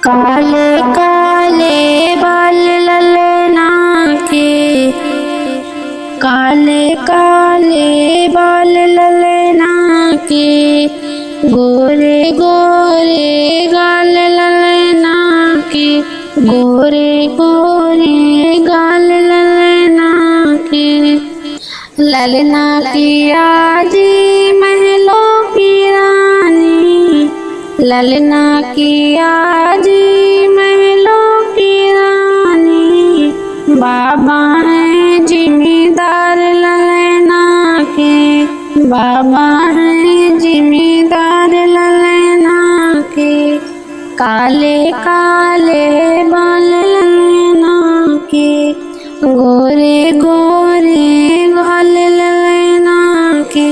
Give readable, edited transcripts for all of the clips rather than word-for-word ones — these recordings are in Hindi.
काले काले बाल ललना के, काले काले बाल ललना के, गोरे गोरे गाल ललना के, गोरे गोरे गाल ललना के। ललना की आजी महलों की रानी, ललना की आजी महलों की रानी, बाबा है जिम्मेदार ललना के, बाबा है जिम्मेदार ललना के। काले काले बाल ललना के, गोरे गोरे गाल ललना के।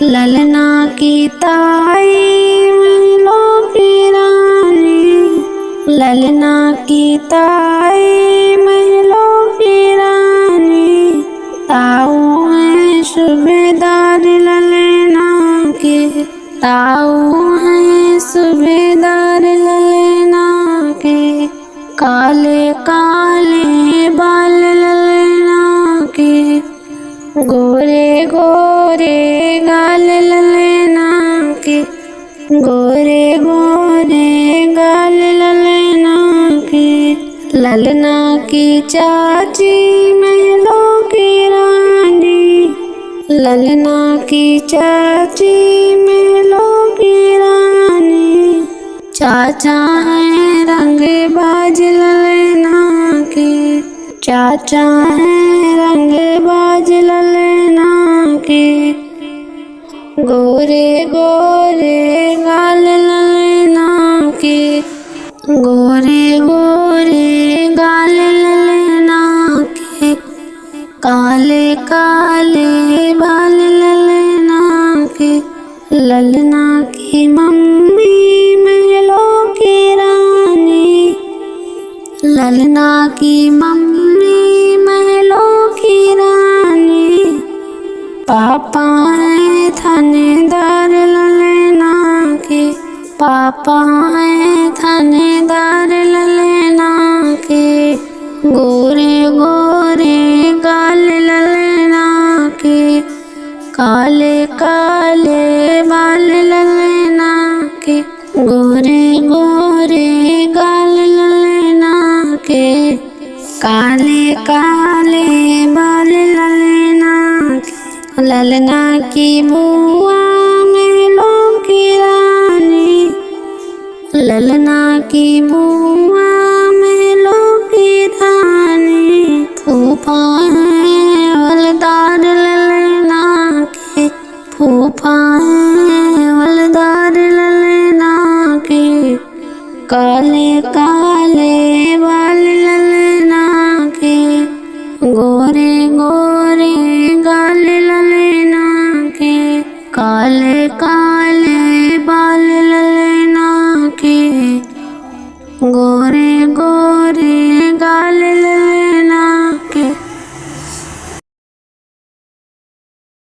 ललना की ताई महलों की रानी, ललना की ताई महलों की रानी, ताऊ है सूबेदार ललना के, ताऊ है सूबेदार ललना के। काले काले बाल ललना के, गोरे गोरे गाल ललना के, गोरे गोरे गाल ललना के। ललना की चाची महलों की रानी, ललना की चाची महलों की रानी, चाचा है रंगबाज ललना के, चाचा है रंगबाज ललना के। गोरे गोरे गाल ललना के, गोरे गोरे गाल ललना के। काले काले बाल ललना के, ललना की मम्मी महलों की रानी, ललना की मम्मी महलों की रानी, पापा है थानेदार ललना के, पापा है थानेदार ललना के। गोरे गोरे गाल ललना के, काले काले बाल ललना के, गोरे गोरे गाल ललना के। काले काले बाल ललना के, ललना की बुआ महलों की रानी, ललना की बुआ